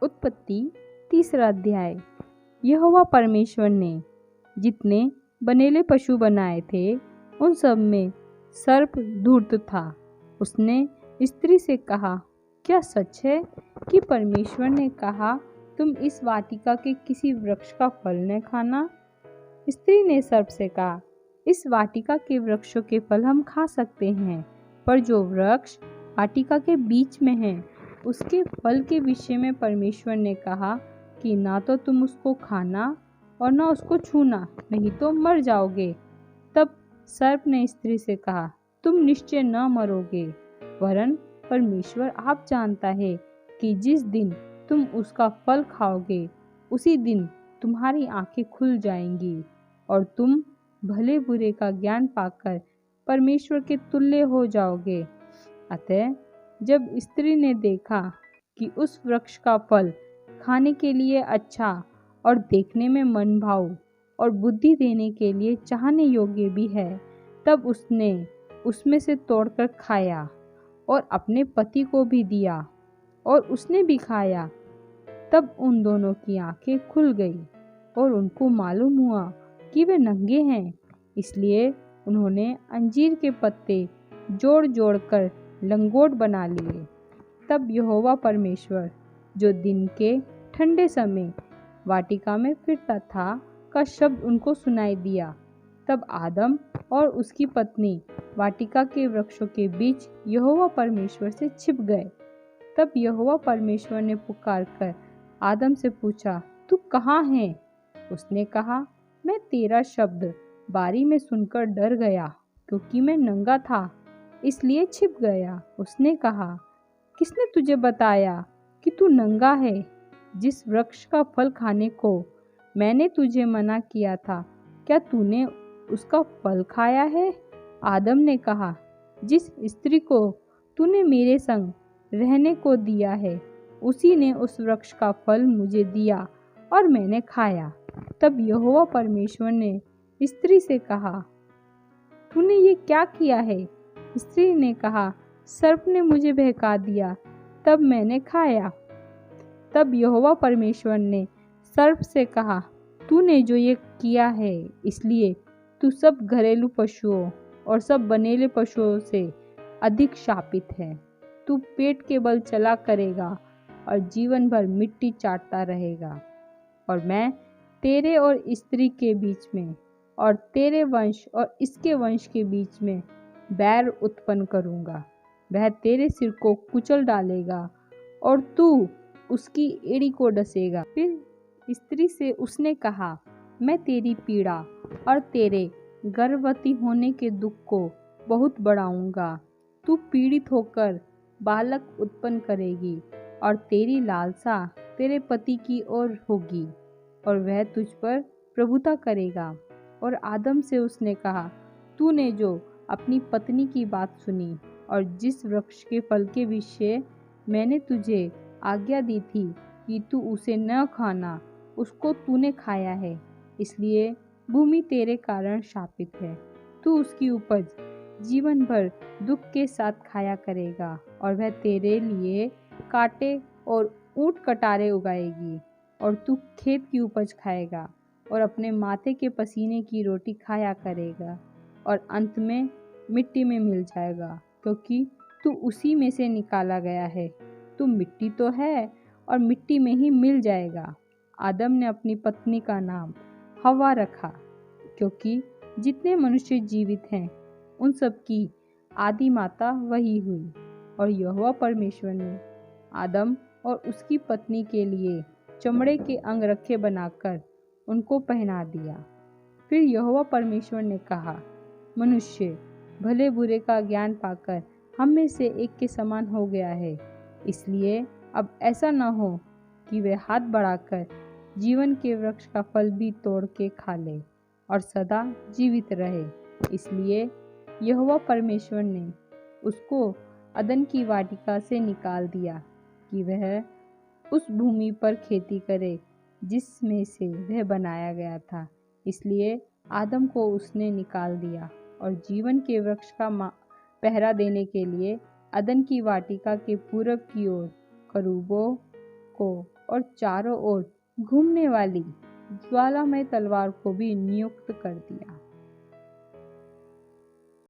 उत्पत्ति 3 अध्याय। यहोवा परमेश्वर ने जितने बनेले पशु बनाए थे उन सब में सर्प धूर्त था। उसने स्त्री से कहा, क्या सच है कि परमेश्वर ने कहा तुम इस वाटिका के किसी वृक्ष का फल न खाना? स्त्री ने सर्प से कहा, इस वाटिका के वृक्षों के फल हम खा सकते हैं, पर जो वृक्ष वाटिका के बीच में है उसके फल के विषय में परमेश्वर ने कहा कि ना तो तुम उसको खाना और ना उसको छूना, नहीं तो मर जाओगे। तब सर्प ने स्त्री से कहा, तुम निश्चय न मरोगे, वरन परमेश्वर आप जानता है कि जिस दिन तुम उसका फल खाओगे उसी दिन तुम्हारी आंखें खुल जाएंगी और तुम भले बुरे का ज्ञान पाकर परमेश्वर के तुल्य हो जाओगे। अतः जब स्त्री ने देखा कि उस वृक्ष का फल खाने के लिए अच्छा और देखने में मनभाऊ और बुद्धि देने के लिए चाहने योग्य भी है, तब उसने उसमें से तोड़कर खाया और अपने पति को भी दिया और उसने भी खाया। तब उन दोनों की आंखें खुल गई और उनको मालूम हुआ कि वे नंगे हैं। इसलिए उन्होंने अंजीर के पत्ते जोड़ जोड़ कर लंगोट बना लिए। तब यहोवा परमेश्वर, जो दिन के ठंडे समय वाटिका में फिरता था, का शब्द उनको सुनाई दिया। तब आदम और उसकी पत्नी वाटिका के वृक्षों के बीच यहोवा परमेश्वर से छिप गए। तब यहोवा परमेश्वर ने पुकार कर आदम से पूछा, तू कहाँ है? उसने कहा, मैं तेरा शब्द बारी में सुनकर डर गया, क्योंकि मैं नंगा था, इसलिए छिप गया। उसने कहा, किसने तुझे बताया कि तू नंगा है? जिस वृक्ष का फल खाने को मैंने तुझे मना किया था, क्या तूने उसका फल खाया है? आदम ने कहा, जिस स्त्री को तूने मेरे संग रहने को दिया है उसी ने उस वृक्ष का फल मुझे दिया और मैंने खाया। तब यहोवा परमेश्वर ने स्त्री से कहा, तूने ये क्या किया है? स्त्री ने कहा, सर्प ने मुझे बहका दिया, तब मैंने खाया। तब यहोवा परमेश्वर ने सर्प से कहा, तूने जो ये किया है इसलिए तू सब घरेलू पशुओं और सब बनेले पशुओं से अधिक शापित है। तू पेट के बल चला करेगा और जीवन भर मिट्टी चाटता रहेगा। और मैं तेरे और स्त्री के बीच में और तेरे वंश और इसके वंश के बीच में बैर उत्पन्न करूंगा। वह तेरे सिर को कुचल डालेगा और तू उसकी एड़ी को डसेगा। फिर स्त्री से उसने कहा, मैं तेरी पीड़ा और तेरे गर्भवती होने के दुख को बहुत बढ़ाऊंगा। तू पीड़ित होकर बालक उत्पन्न करेगी और तेरी लालसा तेरे पति की ओर होगी और वह तुझ पर प्रभुता करेगा। और आदम से उसने कहा, तूने जो अपनी पत्नी की बात सुनी और जिस वृक्ष के फल के विषय मैंने तुझे आज्ञा दी थी कि तू उसे न खाना, उसको तूने खाया है, इसलिए भूमि तेरे कारण शापित है। तू उसकी उपज जीवन भर दुख के साथ खाया करेगा और वह तेरे लिए कांटे और ऊंट कटारे उगाएगी। और तू खेत की उपज खाएगा और अपने माथे के पसीने की रोटी खाया करेगा और अंत में मिट्टी में मिल जाएगा, क्योंकि तू उसी में से निकाला गया है। तू मिट्टी तो है और मिट्टी में ही मिल जाएगा। आदम ने अपनी पत्नी का नाम हव्वा रखा, क्योंकि जितने मनुष्य जीवित हैं उन सब की आदि माता वही हुई। और यहोवा परमेश्वर ने आदम और उसकी पत्नी के लिए चमड़े के अंगरखे बनाकर उनको पहना दिया। फिर यहोवा परमेश्वर ने कहा, मनुष्य भले बुरे का ज्ञान पाकर हम में से एक के समान हो गया है, इसलिए अब ऐसा न हो कि वे हाथ बढ़ाकर जीवन के वृक्ष का फल भी तोड़ के खा ले और सदा जीवित रहे। इसलिए यहोवा परमेश्वर ने उसको अदन की वाटिका से निकाल दिया कि वह उस भूमि पर खेती करे जिसमें से वह बनाया गया था। इसलिए आदम को उसने निकाल दिया और जीवन के वृक्ष का पहरा देने के लिए अदन की वाटिका के पूरब की ओर करूबों को और चारों ओर घूमने वाली ज्वालामय तलवार को भी नियुक्त कर दिया।